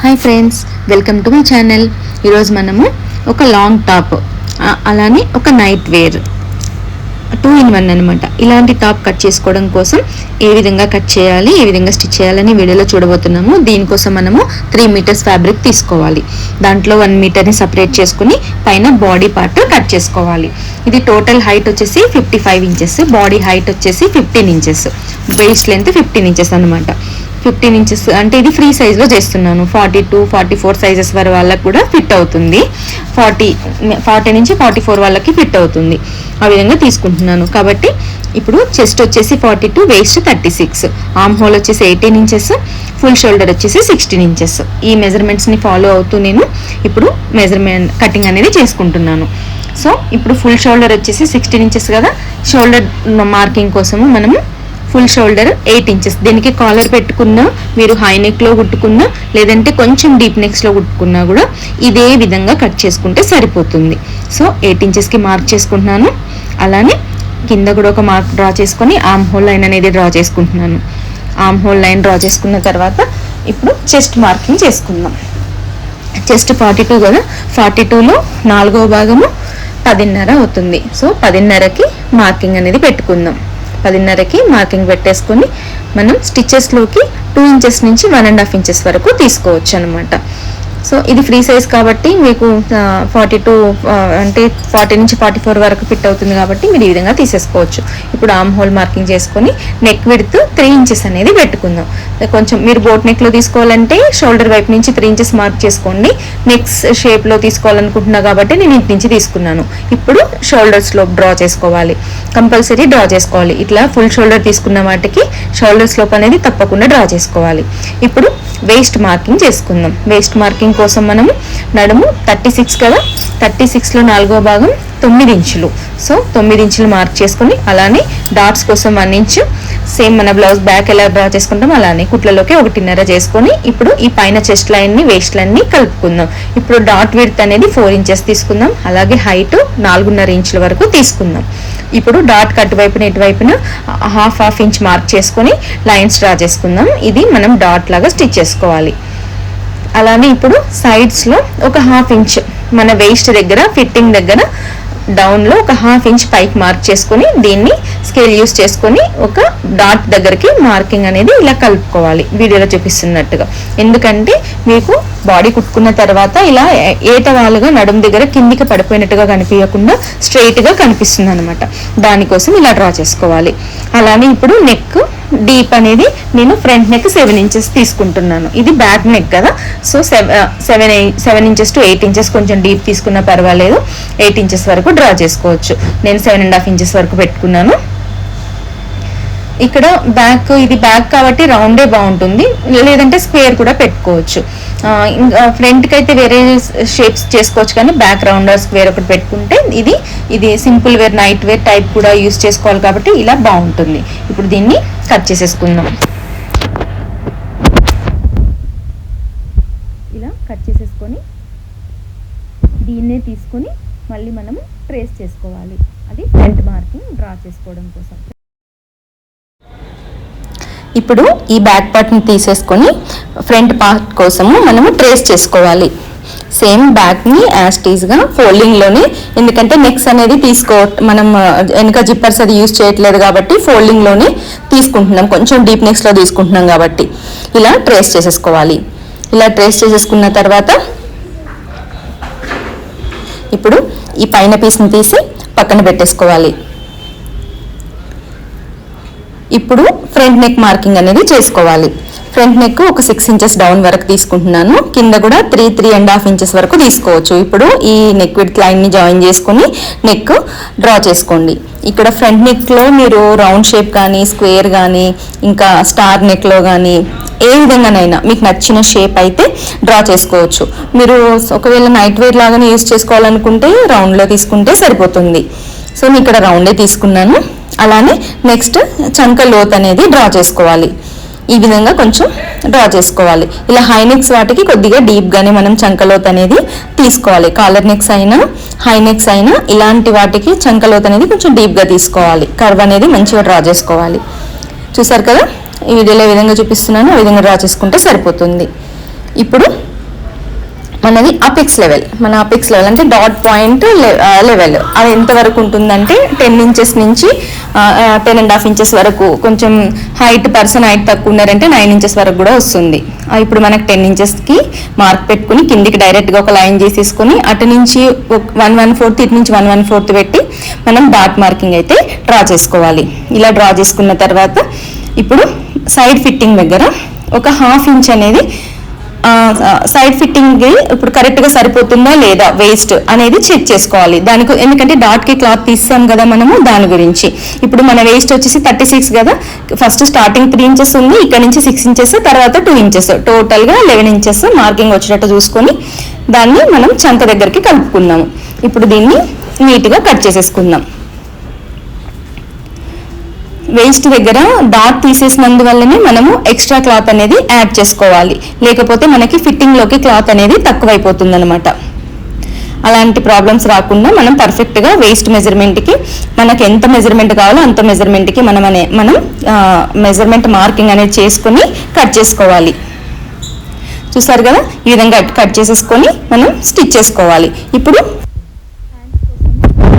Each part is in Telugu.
Hi friends, welcome to my channel. ఈరోజు మనము ఒక లాంగ్ టాప్ అలానే ఒక నైట్ వేర్ 2-in-1 అనమాట. ఇలాంటి టాప్ కట్ చేసుకోవడం కోసం ఏ విధంగా కట్ చేయాలి, ఏ విధంగా స్టిచ్ చేయాలని వీడియోలో చూడబోతున్నాము. దీనికోసం మనము 3 మీటర్స్ ఫ్యాబ్రిక్ తీసుకోవాలి. దాంట్లో 1 మీటర్ని సపరేట్ చేసుకుని పైన బాడీ పార్ట్ కట్ చేసుకోవాలి. ఇది టోటల్ హైట్ వచ్చేసి 55 ఇంచెస్, బాడీ హైట్ వచ్చేసి 15 ఇంచెస్, వేస్ట్ లెంత్ 15 ఇంచెస్ అనమాట. 15 ఇంచెస్ అంటే ఇది ఫ్రీ సైజ్లో చేస్తున్నాను. 42-44 సైజెస్ వరకు వాళ్ళకి కూడా ఫిట్ అవుతుంది. 40 నుంచి 44 వాళ్ళకి ఫిట్ అవుతుంది. ఆ విధంగా తీసుకుంటున్నాను. కాబట్టి ఇప్పుడు చెస్ట్ వచ్చేసి 42, వేస్ట్ 36, ఆర్మ్ హోల్ వచ్చేసి 18 ఇంచెస్, ఫుల్ షోల్డర్ వచ్చేసి 16 ఇంచెస్. ఈ మెజర్మెంట్స్ని ఫాలో అవుతూ నేను ఇప్పుడు మెజర్మెంట్ కటింగ్ అనేది చేసుకుంటున్నాను. సో ఇప్పుడు ఫుల్ షోల్డర్ వచ్చేసి 16 ఇంచెస్ కదా. షోల్డర్ మార్కింగ్ కోసము మనము ఫుల్ షోల్డర్ 8 ఇంచెస్. దీనికి కాలర్ పెట్టుకున్నా, మీరు హై నెక్లో కుట్టుకున్నా, లేదంటే కొంచెం డీప్ నెక్స్లో కుట్టుకున్నా కూడా ఇదే విధంగా కట్ చేసుకుంటే సరిపోతుంది. సో 8 ఇంచెస్కి మార్క్ చేసుకుంటున్నాను. అలానే కింద కూడా ఒక మార్క్ డ్రా చేసుకొని ఆర్మ్ హోల్ లైన్ అనేది డ్రా చేసుకుంటున్నాను. ఆర్మ్ హోల్ లైన్ డ్రా చేసుకున్న తర్వాత ఇప్పుడు చెస్ట్ మార్కింగ్ చేసుకుందాం. చెస్ట్ 42 కదా, 42లో 4వ భాగము 10.5 అవుతుంది. సో 10.5కి మార్కింగ్ అనేది పెట్టుకుందాం. 10.5కి మార్కింగ్ పెట్టేసుకొని మనం స్టిచెస్లోకి 2 ఇంచెస్ నుంచి 1.5 ఇంచెస్ వరకు తీసుకోవచ్చు అనమాట. సో ఇది ఫ్రీ సైజ్ కాబట్టి మీకు 42 అంటే 40 నుంచి 44 వరకు ఫిట్ అవుతుంది కాబట్టి మీరు ఈ విధంగా తీసేసుకోవచ్చు. ఇప్పుడు ఆర్మ్ హోల్ మార్కింగ్ చేసుకొని నెక్ విడ్త్ 3 ఇంచెస్ అనేది పెట్టుకుందాం. కొంచెం మీరు బోట్ నెక్లో తీసుకోవాలంటే షోల్డర్ వైపు నుంచి 3 ఇంచెస్ మార్క్ చేసుకోండి. నెక్స్ షేప్లో తీసుకోవాలనుకుంటున్నా కాబట్టి నేను ఇంటి నుంచి తీసుకున్నాను. ఇప్పుడు షోల్డర్ స్లోప్ డ్రా చేసుకోవాలి, కంపల్సరీ డ్రా చేసుకోవాలి. ఇట్లా ఫుల్ షోల్డర్ తీసుకున్న వాటికి షోల్డర్ స్లోప్ అనేది తప్పకుండా డ్రా చేసుకోవాలి. ఇప్పుడు వేస్ట్ మార్కింగ్ చేసుకుందాం. వేస్ట్ మార్కింగ్ కోసం మనము నడుము 36 కదా, 36లో 4వ భాగం 9 ఇంచులు. సో 9 ఇంచులు మార్క్ చేసుకొని అలానే డాట్స్ కోసం 1 ఇంచు, సేమ్ మన బ్లౌజ్ బ్యాక్ ఎలా డ్రా చేసుకుంటాం అలానే కుట్లలోకి 1.5 చేసుకొని ఇప్పుడు ఈ పైన చెస్ట్ లైన్ని వేస్ట్ లైన్ని కలుపుకుందాం. ఇప్పుడు డాట్ విడ్త్ అనేది 4 ఇంచెస్ తీసుకుందాం. అలాగే హైట్ 4.5 ఇంచుల వరకు తీసుకుందాం. ఇప్పుడు డాట్ కట్ వైపున ఇటువైపున హాఫ్ ఇంచ్ మార్క్ చేసుకొని లైన్స్ డ్రా చేసుకుందాం. ఇది మనం డాట్ లాగా స్టిచ్ చేసుకోవాలి. అలానే ఇప్పుడు సైడ్స్లో ఒక హాఫ్ ఇంచ్ మన వేస్ట్ దగ్గర ఫిట్టింగ్ దగ్గర డౌన్లో ఒక హాఫ్ ఇంచ్ పైకి మార్క్ చేసుకొని దీన్ని స్కేల్ యూస్ చేసుకొని ఒక డాట్ దగ్గరికి మార్కింగ్ అనేది ఇలా కలుపుకోవాలి వీడియోలో చూపిస్తున్నట్టుగా. ఎందుకంటే మీకు బాడీ కుట్టుకున్న తర్వాత ఇలా ఏటవాలుగా నడుము దగ్గర కిందికి పడిపోయినట్టుగా కనిపించకుండా స్ట్రైట్గా కనిపిస్తుంది అనమాట. దానికోసం ఇలా డ్రా చేసుకోవాలి. అలానే ఇప్పుడు నెక్ డీప్ అనేది నేను ఫ్రంట్ నెక్ 7 ఇంచెస్ తీసుకుంటున్నాను. ఇది బ్యాక్ నెక్ కదా. సో 7 ఇంచెస్ టు 8 ఇంచెస్ కొంచెం డీప్ తీసుకున్నా పర్వాలేదు. 8 ఇంచెస్ వరకు డ్రా చేసుకోవచ్చు. నేను 7.5 ఇంచెస్ వరకు పెట్టుకున్నాను. ఇక్కడ బ్యాక్, ఇది బ్యాక్ కాబట్టి రౌండే బాగుంటుంది, లేదంటే స్క్వేర్ కూడా పెట్టుకోవచ్చు. ఫ్రంట్కి అయితే వేరే షేప్స్ చేసుకోవచ్చు, కానీ బ్యాక్ రౌండ్ స్క్వేర్ ఒకటి పెట్టుకుంటే ఇది simple wear, night wear type కూడా యూస్ చేసుకోవాలి కాబట్టి ఇలా బాగుంటుంది. ఇప్పుడు దీన్ని కట్ చేసేసుకుందాం. ఇలా కట్ చేసేసుకొని దీన్నే తీసుకొని మళ్ళీ మనము ట్రేస్ చేసుకోవాలి. అది ఫ్రంట్ మార్కింగ్ డ్రా చేసుకోవడం కోసం. ఇప్పుడు ఈ బ్యాక్ పార్ట్ని తీసేసుకొని ఫ్రంట్ పార్ట్ కోసము మనము ట్రేస్ చేసుకోవాలి. సేమ్ బ్యాక్ని యాస్టీజ్గా ఫోల్డింగ్లోనే, ఎందుకంటే నెక్స్ అనేది మనం వెనక జిప్పర్స్ అది యూజ్ చేయట్లేదు కాబట్టి ఫోల్డింగ్లోనే తీసుకుంటున్నాం, కొంచెం డీప్ నెక్స్లో తీసుకుంటున్నాం కాబట్టి ఇలా ట్రేస్ చేసేసుకోవాలి. ఇలా ట్రేస్ చేసేసుకున్న తర్వాత ఇప్పుడు ఈ పైన పీస్ని తీసి పక్కన పెట్టేసుకోవాలి. ఇప్పుడు ఫ్రంట్ నెక్ మార్కింగ్ అనేది చేసుకోవాలి. ఫ్రంట్ నెక్ ఒక 6 ఇంచెస్ డౌన్ వరకు తీసుకుంటున్నాను. కింద కూడా 3-3.5 ఇంచెస్ వరకు తీసుకోవచ్చు. ఇప్పుడు ఈ నెక్ విడ్త్ లైన్ని జాయిన్ చేసుకుని నెక్ డ్రా చేసుకోండి. ఇక్కడ ఫ్రంట్ నెక్లో మీరు రౌండ్ షేప్ కానీ, స్క్వేర్ కానీ, ఇంకా స్టార్ నెక్లో కానీ ఏ విధంగానైనా మీకు నచ్చిన షేప్ అయితే డ్రా చేసుకోవచ్చు. మీరు ఒకవేళ నైట్ వేర్ లాగానే యూజ్ చేసుకోవాలనుకుంటే రౌండ్లో తీసుకుంటే సరిపోతుంది. సో నేను ఇక్కడ రౌండే తీసుకున్నాను. అలానే నెక్స్ట్ చంక లోత్ అనేది డ్రా చేసుకోవాలి. ఈ విధంగా కొంచెం డ్రా చేసుకోవాలి. ఇలా హై నెక్స్ వాటికి కొద్దిగా డీప్గానే మనం చంక లోత్ అనేది తీసుకోవాలి. కాలర్ నెక్స్ అయినా హై నెక్స్ అయినా ఇలాంటి వాటికి చంక లోత్ అనేది కొంచెం డీప్గా తీసుకోవాలి. కర్వ్ అనేది మంచిగా డ్రా చేసుకోవాలి. చూసారు కదా, ఈ వీడియోలో ఏ విధంగా చూపిస్తున్నానో ఆ విధంగా డ్రా చేసుకుంటే సరిపోతుంది. ఇప్పుడు మనది అపెక్స్ లెవెల్, మన అపెక్స్ లెవెల్ అంటే డాట్ పాయింట్ లెవెల్ అది ఎంతవరకు ఉంటుందంటే 10 ఇంచెస్ నుంచి 10.5 ఇంచెస్ వరకు. కొంచెం పర్సన్ హైట్ తక్కువ ఉన్నారంటే 9 ఇంచెస్ వరకు కూడా వస్తుంది. ఇప్పుడు మనకు 10 ఇంచెస్కి మార్క్ పెట్టుకుని కిందికి డైరెక్ట్గా ఒక లైన్ చేసేసుకొని అటు నుంచి 1/4 ఇటు నుంచి 1/4 పెట్టి మనం డాట్ మార్కింగ్ అయితే డ్రా చేసుకోవాలి. ఇలా డ్రా చేసుకున్న తర్వాత ఇప్పుడు సైడ్ ఫిట్టింగ్ దగ్గర ఒక 1/2 ఇంచ్ అనేది సైడ్ ఫిట్టింగ్ ఇప్పుడు కరెక్ట్గా సరిపోతుందా లేదా వేస్ట్ అనేది చెక్ చేసుకోవాలి. దానికి ఎందుకంటే డాట్కి క్లాత్ తీసాం కదా మనము, దాని గురించి. ఇప్పుడు మన వేస్ట్ వచ్చేసి 36 కదా, ఫస్ట్ స్టార్టింగ్ 3 ఇంచెస్ ఉంది, ఇక్కడ నుంచి 6 ఇంచెస్, తర్వాత 2 ఇంచెస్, టోటల్గా 11 ఇంచెస్ మార్కింగ్ వచ్చేటట్టు చూసుకొని దాన్ని మనం చంక దగ్గరికి కలుపుకున్నాము. ఇప్పుడు దీన్ని నీట్గా కట్ చేసేసుకుందాం. వేస్ట్ దగ్గర డాట్ తీసేసినందువల్లనే మనము ఎక్స్ట్రా క్లాత్ అనేది యాడ్ చేసుకోవాలి, లేకపోతే మనకి ఫిట్టింగ్లోకి క్లాత్ అనేది తక్కువైపోతుంది అనమాట. అలాంటి ప్రాబ్లమ్స్ రాకుండా మనం పర్ఫెక్ట్గా వేస్ట్ మెజర్మెంట్కి మనకి ఎంత మెజర్మెంట్ కావాలో అంత మెజర్మెంట్కి మనం మెజర్మెంట్ మార్కింగ్ అనేది చేసుకొని కట్ చేసుకోవాలి. చూసారు కదా, ఈ విధంగా కట్ చేసేసుకొని మనం స్టిచ్ చేసుకోవాలి. ఇప్పుడు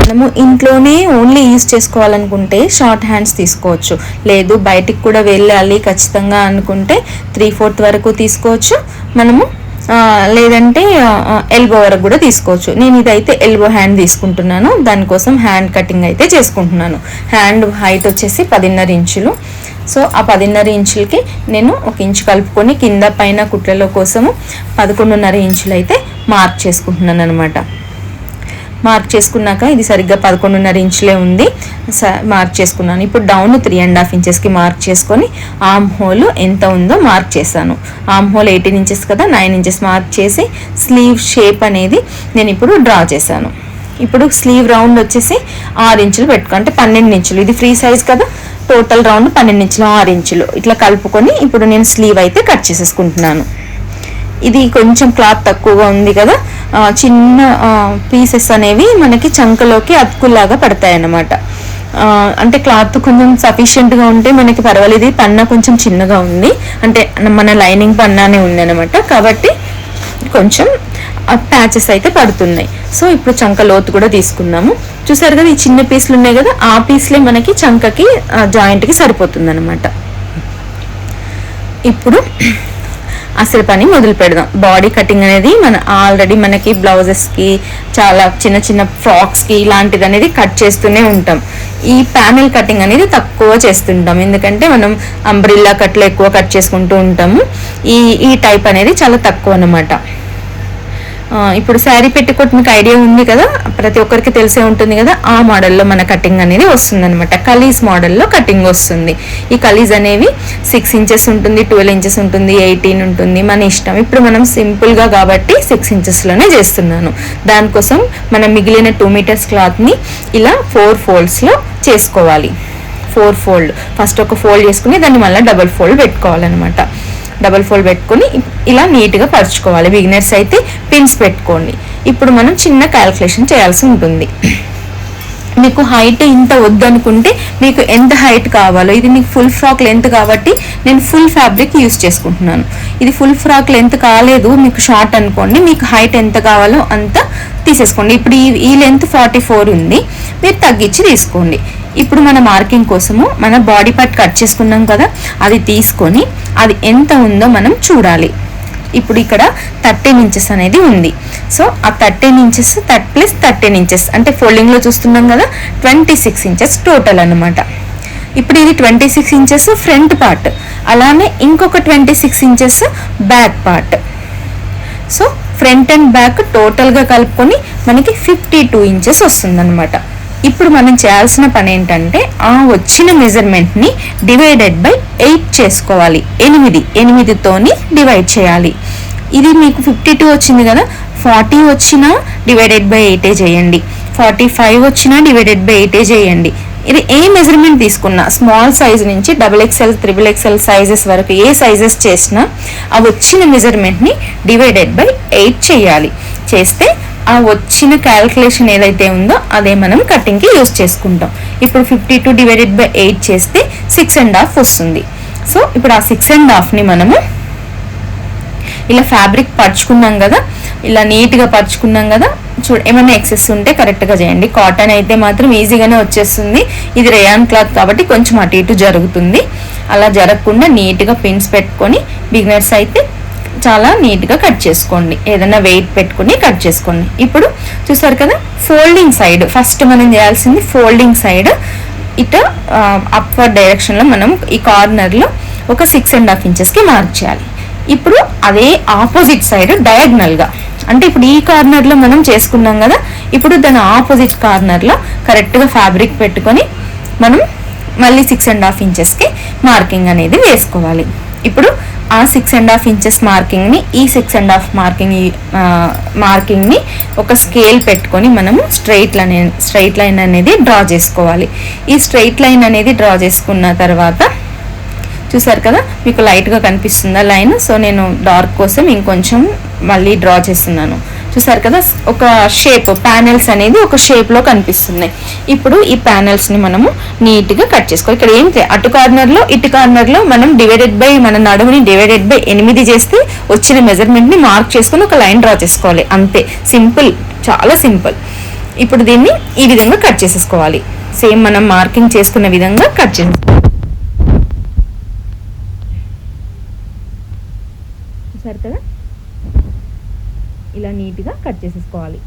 మనము ఇంట్లోనే ఓన్లీ యూజ్ చేసుకోవాలనుకుంటే షార్ట్ హ్యాండ్స్ తీసుకోవచ్చు, లేదు బయటికి కూడా వెళ్ళాలి ఖచ్చితంగా అనుకుంటే 3/4 వరకు తీసుకోవచ్చు మనము, లేదంటే ఎల్బో వరకు కూడా తీసుకోవచ్చు. నేను ఇదైతే ఎల్బో హ్యాండ్ తీసుకుంటున్నాను, దానికోసం హ్యాండ్ కటింగ్ అయితే చేసుకుంటున్నాను. హ్యాండ్ హైట్ వచ్చేసి 10.5 ఇంచులు. సో ఆ 10.5 ఇంచులకి నేను 1 ఇంచు కలుపుకొని కింద పైన కుట్లలో కోసము 11.5 ఇంచులు అయితే మార్క్ చేసుకుంటున్నాను అనమాట. మార్క్ చేసుకున్నాక ఇది సరిగ్గా 11.5 ఇంచులే ఉంది, మార్క్ చేసుకున్నాను. ఇప్పుడు డౌన్ 3.5 ఇంచెస్కి మార్క్ చేసుకొని ఆర్మ్ హోల్ ఎంత ఉందో మార్క్ చేశాను. ఆర్మ్ హోల్ 18 ఇంచెస్ కదా, 9 ఇంచెస్ మార్క్ చేసి స్లీవ్ షేప్ అనేది నేను ఇప్పుడు డ్రా చేశాను. ఇప్పుడు స్లీవ్ రౌండ్ వచ్చేసి 6 ఇంచులు పెట్టుకో, అంటే 12 ఇంచులు. ఇది ఫ్రీ సైజ్ కదా, టోటల్ రౌండ్ 12 ఇంచులు, 6 ఇంచులు ఇట్లా కలుపుకొని ఇప్పుడు నేను స్లీవ్ అయితే కట్ చేసేసుకుంటున్నాను. ఇది కొంచెం క్లాత్ తక్కువగా ఉంది కదా, చిన్న పీసెస్ అనేవి మనకి చంకలోకి అతుకులాగా పడతాయి అన్నమాట. అంటే క్లాత్ కొంచెం సఫిషియెంట్గా ఉంటే మనకి పర్వాలేదు. పన్నా కొంచెం చిన్నగా ఉంది, అంటే మన లైనింగ్ పన్నానే ఉంది అనమాట, కాబట్టి కొంచెం ప్యాచెస్ అయితే పడుతున్నాయి. సో ఇప్పుడు చంక లోతు కూడా తీసుకున్నాము. చూసారు కదా, ఈ చిన్న పీసులు ఉన్నాయి కదా, ఆ పీస్లే మనకి చంకకి జాయింట్కి సరిపోతుంది అనమాట. ఇప్పుడు అసలు పని మొదలు పెడదాం. బాడీ కటింగ్ అనేది ఆల్రెడీ మనకి బ్లౌజెస్కి, చాలా చిన్న చిన్న ఫ్రాక్స్కి ఇలాంటిది అనేది కట్ చేస్తూనే ఉంటాం. ఈ ప్యానెల్ కటింగ్ అనేది తక్కువ చేస్తుంటాం, ఎందుకంటే మనం అంబ్రిల్లా కట్లు ఎక్కువ కట్ చేసుకుంటూ ఉంటాము. ఈ టైప్ అనేది చాలా తక్కువ అన్నమాట. ఇప్పుడు శారీ పెట్టికోట్ మీకు ఐడియా ఉంది కదా, ప్రతి ఒక్కరికి తెలిసే ఉంటుంది కదా, ఆ మోడల్లో మన కటింగ్ అనేది వస్తుంది అనమాట. కలీజ్ మోడల్లో కటింగ్ వస్తుంది. ఈ కలీజ్ అనేవి 6 ఇంచెస్ ఉంటుంది, 12 ఇంచెస్ ఉంటుంది, 18 ఉంటుంది, మన ఇష్టం. ఇప్పుడు మనం సింపుల్గా కాబట్టి 6 ఇంచెస్లోనే చేస్తున్నాను. దానికోసం మనం మిగిలిన 2 మీటర్స్ క్లాత్ని ఇలా 4 ఫోల్డ్స్లో చేసుకోవాలి. 4 ఫోల్డ్, ఫస్ట్ ఒక ఫోల్డ్ చేసుకుని దాన్ని మళ్ళీ డబల్ ఫోల్డ్ పెట్టుకోవాలన్నమాట. డబల్ ఫోల్డ్ పెట్టుకొని ఇలా నీట్గా పరుచుకోవాలి. బిగినర్స్ అయితే పిన్స్ పెట్టుకోండి. ఇప్పుడు మనం చిన్న క్యాలిక్యులేషన్ చేయాల్సి ఉంటుంది. మీకు హైట్ ఇంత వద్దనుకుంటే మీకు ఎంత హైట్ కావాలో, ఇది మీకు ఫుల్ ఫ్రాక్ లెంత్ కాబట్టి నేను ఫుల్ ఫ్యాబ్రిక్ యూస్ చేసుకుంటున్నాను. ఇది ఫుల్ ఫ్రాక్ లెంత్ కాలేదు, మీకు షార్ట్ అనుకోండి, మీకు హైట్ ఎంత కావాలో అంత తీసేసుకోండి. ఇప్పుడు ఈ లెంత్ 44 ఉంది, మీరు తగ్గించి తీసుకోండి. ఇప్పుడు మన మార్కింగ్ కోసము మన బాడీ పార్ట్ కట్ చేసుకున్నాం కదా, అది తీసుకొని అది ఎంత ఉందో మనం చూడాలి. ఇప్పుడు ఇక్కడ 13 ఇంచెస్ అనేది ఉంది. సో ఆ 13 ఇంచెస్ ప్లస్ 13 ఇంచెస్ అంటే ఫోల్డింగ్లో చూస్తున్నాం కదా, 26 ఇంచెస్ టోటల్ అన్నమాట. ఇప్పుడు ఇది 26 ఇంచెస్ ఫ్రంట్ పార్ట్, అలానే ఇంకొక 26 inches back part. So front and back టోటల్గా కలుపుకొని మనకి 52 ఇంచెస్ వస్తుందన్నమాట. ఇప్పుడు మనం చేయాల్సిన పని ఏంటంటే ఆ వచ్చిన మెజర్మెంట్ని డివైడెడ్ బై 8 చేసుకోవాలి. 8తోని డివైడ్ చేయాలి. ఇది మీకు 52 వచ్చింది కదా, 40 వచ్చినా డివైడెడ్ బై 8 చేయండి, 45 వచ్చినా డివైడెడ్ బై 8 చేయండి. ఇది ఏ మెజర్మెంట్ తీసుకున్నా, స్మాల్ సైజ్ నుంచి XXL, XXL సైజెస్ వరకు ఏ సైజెస్ చేసినా ఆ వచ్చిన మెజర్మెంట్ని డివైడెడ్ బై 8 చేయాలి. చేస్తే ఆ వచ్చిన క్యాల్కులేషన్ ఏదైతే ఉందో అదే మనం కటింగ్కి యూజ్ చేసుకుంటాం. ఇప్పుడు 52 డివైడెడ్ బై 8 చేస్తే 6.5 వస్తుంది. సో ఇప్పుడు ఆ 6.5ని మనము ఇలా ఫ్యాబ్రిక్ పరుచుకున్నాం కదా, ఇలా నీట్గా పరుచుకున్నాం కదా. ఏమైనా ఎక్సెస్ ఉంటే కరెక్ట్గా చేయండి. కాటన్ అయితే మాత్రం ఈజీగానే వచ్చేస్తుంది. ఇది రేయాన్ క్లాత్ కాబట్టి కొంచెం అటు ఇటు జరుగుతుంది. అలా జరగకుండా నీట్గా పిన్స్ పెట్టుకొని బిగినర్స్ అయితే చాలా నీట్గా కట్ చేసుకోండి. ఏదైనా వెయిట్ పెట్టుకుని కట్ చేసుకోండి. ఇప్పుడు చూసారు కదా, ఫోల్డింగ్ సైడ్ ఫస్ట్ మనం చేయాల్సింది ఫోల్డింగ్ సైడ్ ఇటు అప్వర్డ్ డైరెక్షన్లో మనం ఈ కార్నర్లో ఒక 6.5 ఇంచెస్కి మార్క్ చేయాలి. ఇప్పుడు అదే ఆపోజిట్ సైడ్ డయాగ్నల్గా, అంటే ఇప్పుడు ఈ కార్నర్లో మనం చేసుకున్నాం కదా, ఇప్పుడు దాని ఆపోజిట్ కార్నర్లో కరెక్ట్గా ఫ్యాబ్రిక్ పెట్టుకొని మనం మళ్ళీ 6.5 ఇంచెస్కి మార్కింగ్ అనేది వేసుకోవాలి. ఇప్పుడు ఆ 6.5 ఇంచెస్ మార్కింగ్ని ఈ 6.5 మార్కింగ్ని ఒక స్కేల్ పెట్టుకొని మనము స్ట్రైట్ లైన్ అనేది డ్రా చేసుకోవాలి. ఈ స్ట్రైట్ లైన్ అనేది డ్రా చేసుకున్న తర్వాత చూసారు కదా, మీకు లైట్గా కనిపిస్తుందా లైన్? సో నేను డార్క్ కోసం ఇంకొంచెం మళ్ళీ డ్రా చేస్తున్నాను. చూసారు కదా, ఒక షేప్ ప్యానెల్స్ అనేది ఒక షేప్లో కనిపిస్తున్నాయి. ఇప్పుడు ఈ ప్యానెల్స్ని మనము నీట్గా కట్ చేసుకోవాలి. ఇక్కడ ఏం అటు కార్నర్లో ఇటు కార్నర్లో మనం డివైడెడ్ బై మన నడుముని డివైడెడ్ బై 8 చేస్తే వచ్చిన మెజర్మెంట్ని మార్క్ చేసుకొని ఒక లైన్ డ్రా చేసుకోవాలి. అంతే, సింపుల్, చాలా సింపుల్. ఇప్పుడు దీన్ని ఈ విధంగా కట్ చేసేసుకోవాలి. సేమ్ మనం మార్కింగ్ చేసుకున్న విధంగా కట్ చేసేసుకోవాలి. చూసారు కదా, ఇలా నీట్గా కట్ చేసేసుకోవాలి.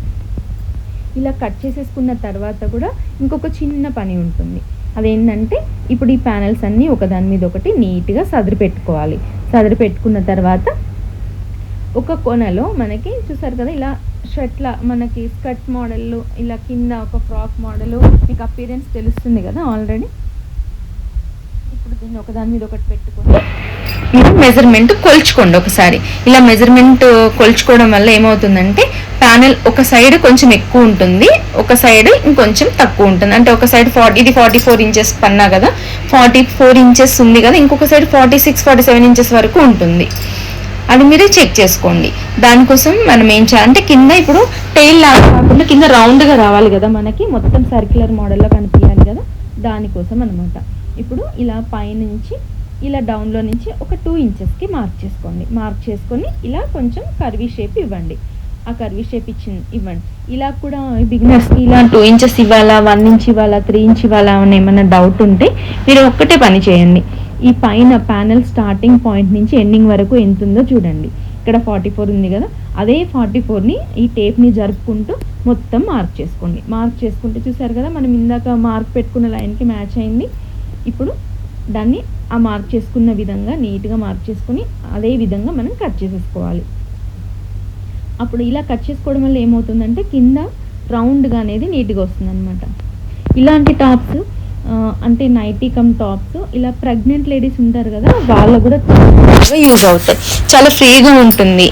ఇలా కట్ చేసేసుకున్న తర్వాత కూడా ఇంకొక చిన్న పని ఉంటుంది. అదేంటంటే ఇప్పుడు ఈ ప్యానెల్స్ అన్నీ ఒకదాని మీద ఒకటి నీట్గా సదిరి పెట్టుకోవాలి. సదిరి పెట్టుకున్న తర్వాత ఒక కొనలో మనకి చూసారు కదా, ఇలా షర్ట్లా మనకి స్కర్ట్ మోడల్, ఇలా కింద ఒక ఫ్రాక్ మోడల్, మీకు అపీరెన్స్ తెలుస్తుంది కదా ఆల్రెడీ. ఇప్పుడు దీన్ని ఒకదాని మీద ఒకటి పెట్టుకొని మీరు మెజర్మెంట్ కొలుచుకోండి ఒకసారి. ఇలా మెజర్మెంట్ కొలుచుకోవడం వల్ల ఏమవుతుందంటే ప్యానెల్ ఒక సైడ్ కొంచెం ఎక్కువ ఉంటుంది, ఒక సైడ్ ఇంకొంచెం తక్కువ ఉంటుంది. అంటే ఒక సైడ్ ఇది 44 ఇంచెస్ పన్నా కదా, 44 ఇంచెస్ ఉంది కదా, ఇంకొక సైడ్ 46-47 ఇంచెస్ వరకు ఉంటుంది. అది మీరే చెక్ చేసుకోండి. దానికోసం మనం ఏం చేయాలంటే కింద ఇప్పుడు టైల్ లాగా కాకుండా కింద రౌండ్గా రావాలి కదా, మనకి మొత్తం సర్క్యులర్ మోడల్లో కనిపించాలి కదా, దానికోసం అనమాట. ఇప్పుడు ఇలా పైనుంచి ఇలా డౌన్లో నుంచి ఒక 2 ఇంచెస్కి మార్క్ చేసుకోండి. మార్క్ చేసుకొని ఇలా కొంచెం కర్వీ షేప్ ఇవ్వండి. ఆ కర్వీ షేప్ ఇవ్వండి. ఇలా కూడా బిగినర్స్కి ఇలా 2 ఇంచెస్ ఇవ్వాలా, 1 ఇంచ్ ఇవ్వాలా, 3 ఇంచ్ ఇవ్వాలా అని ఏమైనా డౌట్ ఉంటే మీరు ఒక్కటే పని చేయండి. ఈ పైన ప్యానెల్ స్టార్టింగ్ పాయింట్ నుంచి ఎండింగ్ వరకు ఎంత ఉందో చూడండి. ఇక్కడ 44 ఉంది కదా, అదే 44ని ఈ టేప్ని జరుపుకుంటూ మొత్తం మార్క్ చేసుకోండి. మార్క్ చేసుకుంటే చూసారు కదా, మనం ఇందాక మార్క్ పెట్టుకున్న లైన్కి మ్యాచ్ అయింది. ఇప్పుడు దాన్ని ఆ మార్క్ చేసుకున్న విధంగా నీట్గా మార్క్ చేసుకొని అదే విధంగా మనం కట్ చేసేసుకోవాలి. అప్పుడు ఇలా కట్ చేసుకోవడం వల్ల ఏమవుతుందంటే కింద రౌండ్గా అనేది నీట్గా వస్తుంది అనమాట. ఇలాంటి టాప్స్ అంటే నైటీ కమ్ టాప్స్ ఇలా ప్రెగ్నెంట్ లేడీస్ ఉంటారు కదా, వాళ్ళు కూడా యూజ్ అవుతాయి. చాలా ఫ్రీగా ఉంటుంది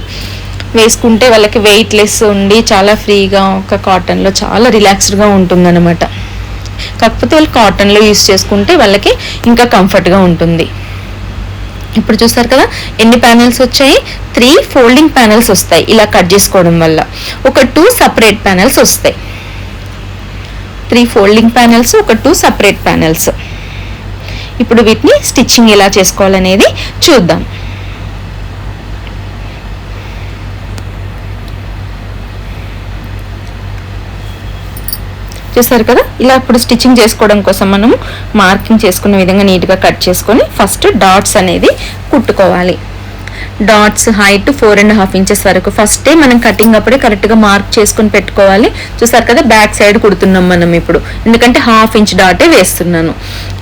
వేసుకుంటే, వాళ్ళకి వెయిట్ లెస్ ఉండి చాలా ఫ్రీగా ఒక కాటన్లో చాలా రిలాక్స్డ్గా ఉంటుంది అనమాట. కాకపోతే వాళ్ళు కాటన్లో యూజ్ చేసుకుంటే వాళ్ళకి ఇంకా కంఫర్ట్గా ఉంటుంది. ఇప్పుడు చూస్తారు కదా ఎన్ని ప్యానెల్స్ వచ్చాయి, 3 ఫోల్డింగ్ ప్యానెల్స్ వస్తాయి ఇలా కట్ చేసుకోవడం వల్ల. ఒక 2 సపరేట్ ప్యానెల్స్ వస్తాయి. 3 ఫోల్డింగ్ ప్యానెల్స్, ఒక 2 సపరేట్ ప్యానెల్స్. ఇప్పుడు వీటిని స్టిచ్చింగ్ ఎలా చేసుకోవాలనేది చూద్దాం. చూసారు కదా, ఇలా ఇప్పుడు స్టిచ్చింగ్ చేసుకోవడం కోసం మనం మార్కింగ్ చేసుకున్న విధంగా నీట్గా కట్ చేసుకొని ఫస్ట్ డాట్స్ అనేది కుట్టుకోవాలి. డాట్స్ హైట్ 4.5 ఇంచెస్ వరకు ఫస్టే మనం కటింగ్ అప్పుడే కరెక్ట్గా మార్క్ చేసుకొని పెట్టుకోవాలి. చూసారు కదా, బ్యాక్ సైడ్ కుడుతున్నాం మనం ఇప్పుడు, ఎందుకంటే 1/2 ఇంచ్ డాటే వేస్తున్నాను.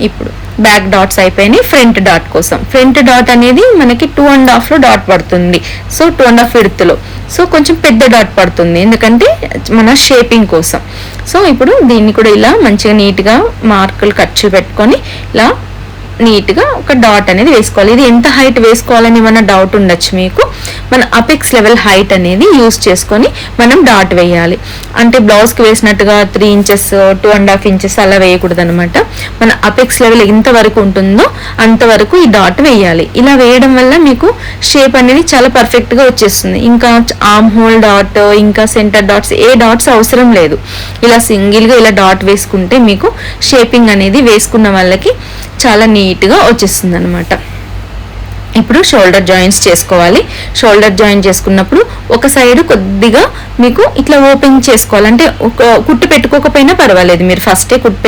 ఇప్పుడు బ్యాక్ డాట్స్ అయిపోయినాయి. ఫ్రంట్ డాట్ కోసం, ఫ్రంట్ డాట్ అనేది మనకి 2.5లో డాట్ పడుతుంది. సో 2.5 విడ్త్లో, సో కొంచెం పెద్ద డాట్ పడుతుంది ఎందుకంటే మన షేపింగ్ కోసం. సో ఇప్పుడు దీన్ని కూడా ఇలా మంచిగా నీట్గా మార్కులు ఖర్చు పెట్టుకొని ఇలా నీట్గా ఒక డాట్ అనేది వేసుకోవాలి. ఇది ఎంత హైట్ వేసుకోవాలని ఏమైనా డౌట్ ఉండొచ్చు మీకు. మన అపెక్స్ లెవెల్ హైట్ అనేది యూస్ చేసుకొని మనం డాట్ వేయాలి. అంటే బ్లౌజ్కి వేసినట్టుగా 3 ఇంచెస్ 2.5 ఇంచెస్ అలా వేయకూడదు అనమాట. మన అపెక్స్ లెవెల్ ఎంతవరకు ఉంటుందో అంతవరకు ఈ డాట్ వేయాలి. ఇలా వేయడం వల్ల మీకు షేప్ అనేది చాలా పర్ఫెక్ట్గా వచ్చేస్తుంది. ఇంకా ఆర్మ్ హోల్ డాట్, ఇంకా సెంటర్ డాట్స్, ఏ డాట్స్ అవసరం లేదు. ఇలా సింగిల్గా ఇలా డాట్ వేసుకుంటే మీకు షేపింగ్ అనేది వేసుకున్న వాళ్ళకి చాలా నీట్గా వచ్చేస్తుంది అనమాట. ఇప్పుడు షోల్డర్ జాయింట్స్ చేసుకోవాలి. షోల్డర్ జాయింట్ చేసుకున్నప్పుడు ఒక సైడ్ కొద్దిగా మీకు ఇట్లా ఓపెన్ చేసుకోవాలి. అంటే ఒక కుట్టు పెట్టుకోకపోయినా పర్వాలేదు, మీరు ఫస్టే కుట్టు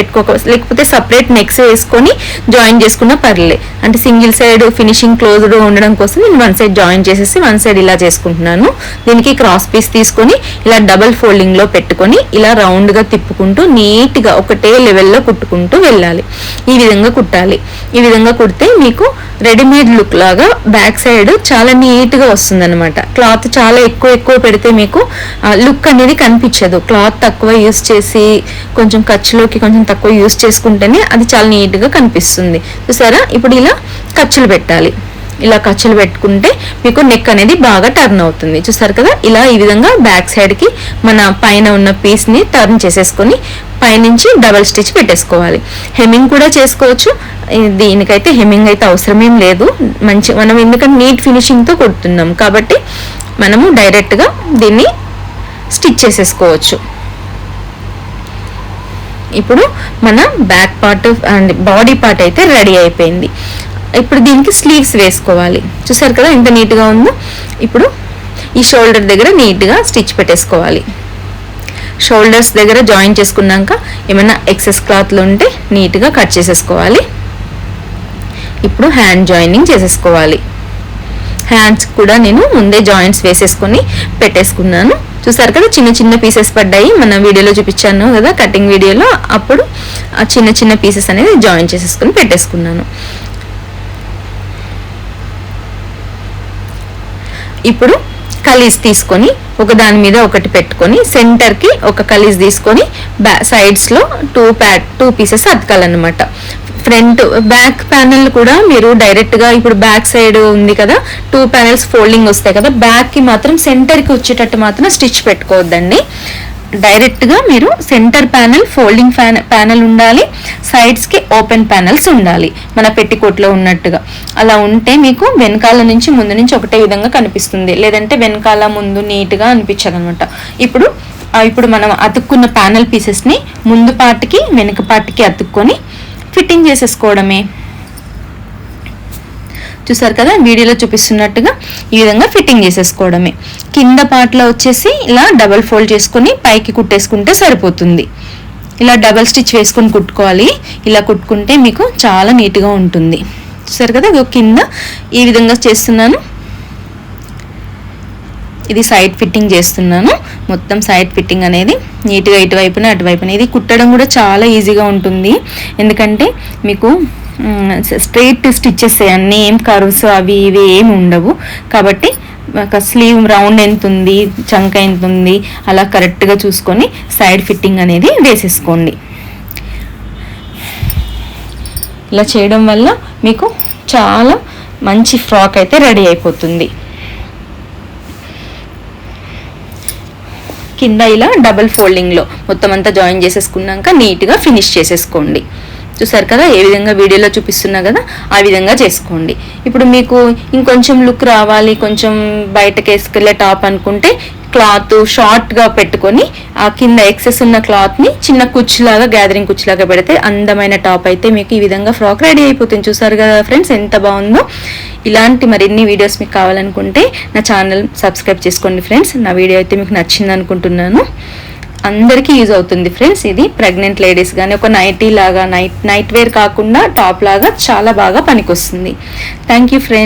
లేకపోతే సపరేట్ నెక్స్ వేసుకొని జాయిన్ చేసుకున్నా పర్లేదు. అంటే సింగిల్ సైడ్ ఫినిషింగ్ క్లోజ్డ్ ఉండడం కోసం నేను వన్ సైడ్ జాయిన్ చేసేసి వన్ సైడ్ ఇలా చేసుకుంటున్నాను. దీనికి క్రాస్ పీస్ తీసుకొని ఇలా డబల్ ఫోల్డింగ్ లో పెట్టుకొని ఇలా రౌండ్ గా తిప్పుకుంటూ నీట్ గా ఒకటే లెవెల్లో కుట్టుకుంటూ వెళ్ళాలి. ఈ విధంగా కుట్టాలి. ఈ విధంగా కుడితే మీకు రెడీమేడ్ లుక్ లాగా బ్యాక్ సైడ్ చాలా నీట్ గా వస్తుంది అనమాట. క్లాత్ చాలా ఎక్కువ పెడితే మీకు లుక్ అనేది కనిపించదు. క్లాత్ తక్కువ యూస్ చేసి కొంచెం ఖర్చులోకి కొంచెం తక్కువ యూస్ చేసుకుంటేనే అది చాలా నీట్ గా కనిపిస్తుంది. చూసారా, ఇప్పుడు ఇలా ఖర్చులు పెట్టాలి. ఇలా ఖర్చులు పెట్టుకుంటే మీకు నెక్ అనేది బాగా టర్న్ అవుతుంది. చూసారు కదా, ఇలా ఈ విధంగా బ్యాక్ సైడ్ కి మన పైన ఉన్న పీస్ ని టర్న్ చేసేసుకొని పైనుంచి డబల్ స్టిచ్ పెట్టేసుకోవాలి. హెమ్మింగ్ కూడా చేసుకోవచ్చు. దీనికైతే హెమ్మింగ్ అయితే అవసరమేం లేదు. మనం ఎందుకంటే నీట్ ఫినిషింగ్ తో కొడుతున్నాం కాబట్టి మనము డైరెక్ట్ గా దీన్ని స్టిచ్ చేసేసుకోవచ్చు. ఇప్పుడు మన back part and body part అయితే రెడీ అయిపోయింది. ఇప్పుడు దీనికి స్లీవ్స్ వేసుకోవాలి. చూసారు కదా ఎంత నీట్గా ఉందో. ఇప్పుడు ఈ షోల్డర్ దగ్గర నీట్గా స్టిచ్ పెట్టేసుకోవాలి. షోల్డర్స్ దగ్గర జాయిన్ చేసుకున్నాక ఏమైనా ఎక్సెస్ క్లాత్లు ఉంటే నీట్గా కట్ చేసేసుకోవాలి. ఇప్పుడు హ్యాండ్ జాయినింగ్ చేసేసుకోవాలి. హ్యాండ్స్ కూడా నేను ముందే జాయింట్స్ వేసేసుకొని పెట్టేసుకున్నాను. చూసారు కదా, చిన్న పీసెస్ పడ్డాయి. మన వీడియోలో చూపించాను కదా, కటింగ్ వీడియోలో. అప్పుడు ఆ చిన్న పీసెస్ అనేది జాయిన్ చేసేసుకొని పెట్టేసుకున్నాను. ఇప్పుడు కలీజ్ తీసుకొని ఒక దాని మీద ఒకటి పెట్టుకొని సెంటర్ కి ఒక కలీజ్ తీసుకొని సైడ్స్ లో టూ పీసెస్ అతకాలన్నమాట. ఫ్రంట్ బ్యాక్ ప్యానెల్ కూడా మీరు డైరెక్ట్ గా ఇప్పుడు బ్యాక్ సైడ్ ఉంది కదా, 2 ప్యానెల్స్ ఫోల్డింగ్ వస్తాయి కదా, బ్యాక్ కి మాత్రం సెంటర్ కి వచ్చేటట్టు మాత్రం స్టిచ్ పెట్టుకోవద్దండి. డైరెక్ట్ గా మీరు సెంటర్ ప్యానెల్ ఫోల్డింగ్ ప్యానెల్ ఉండాలి, సైడ్స్ కి ఓపెన్ ప్యానెల్స్ ఉండాలి మన పెట్టికోట్ లో ఉన్నట్టుగా. అలా ఉంటే మీకు వెనకాల నుంచి ముందు నుంచి ఒకటే విధంగా కనిపిస్తుంది. లేదంటే వెనకాల ముందు నీట్ గా అనిపించదు అనమాట. ఇప్పుడు మనం అతుక్కున్న ప్యానెల్ పీసెస్ ని ముందు పార్ట్కి వెనక పార్ట్కి అతుక్కొని ఫిట్టింగ్ చేసేసుకోవడమే. చూసారు కదా, వీడియోలో చూపిస్తున్నట్టుగా ఈ విధంగా ఫిట్టింగ్ చేసేసుకోవడమే. కింద పార్ట్లో వచ్చేసి ఇలా డబల్ ఫోల్డ్ చేసుకొని పైకి కుట్టేసుకుంటే సరిపోతుంది. ఇలా డబల్ స్టిచ్ వేసుకొని కుట్టుకోవాలి. ఇలా కుట్టుకుంటే మీకు చాలా నీట్గా ఉంటుంది. చూసారు కదా, కింద ఈ విధంగా చేస్తున్నాను. ఇది సైడ్ ఫిట్టింగ్ చేస్తున్నాను. మొత్తం సైడ్ ఫిట్టింగ్ అనేది నీట్గా ఇటువైపున అటువైపున. ఇది కుట్టడం కూడా చాలా ఈజీగా ఉంటుంది. ఎందుకంటే మీకు స్ట్రైట్ స్టిచ్చెస్ అన్నీ ఏం కర్వ్స్ అవి ఇవి ఏమి ఉండవు. కాబట్టి స్లీవ్ రౌండ్ ఎంత ఉంది, చంక ఎంత ఉంది, అలా కరెక్ట్గా చూసుకొని సైడ్ ఫిట్టింగ్ అనేది వేసేసుకోండి. ఇలా చేయడం వల్ల మీకు చాలా మంచి ఫ్రాక్ అయితే రెడీ అయిపోతుంది. కింద ఇలా డబల్ ఫోల్డింగ్లో మొత్తం అంతా జాయిన్ చేసేసుకున్నాక నీట్గా ఫినిష్ చేసేసుకోండి. చూసారు కదా, ఏ విధంగా వీడియోలో చూపిస్తున్నా కదా ఆ విధంగా చేసుకోండి. ఇప్పుడు మీకు ఇంకొంచెం లుక్ రావాలి, కొంచెం బయటకు వేసుకెళ్ళే టాప్ అనుకుంటే క్లాత్ షార్ట్గా పెట్టుకొని ఆ కింద ఎక్సెస్ ఉన్న క్లాత్ని చిన్న కుచ్చులాగా గ్యాదరింగ్ కుచ్చులాగా పెడితే అందమైన టాప్ అయితే మీకు ఈ విధంగా ఫ్రాక్ రెడీ అయిపోతుంది. చూసారు కదా ఫ్రెండ్స్, ఎంత బాగుందో. ఇలాంటి మరిన్ని వీడియోస్ మీకు కావాలనుకుంటే నా ఛానల్ సబ్స్క్రైబ్ చేసుకోండి ఫ్రెండ్స్. నా వీడియో అయితే మీకు నచ్చింది అనుకుంటున్నాను. అందరికీ యూజ్ అవుతుంది ఫ్రెండ్స్. ఇది ప్రెగ్నెంట్ లేడీస్ కానీ ఒక నైటీ లాగా నైట్ వేర్ కాకుండా టాప్ లాగా చాలా బాగా పనికొస్తుంది. Thank you friends.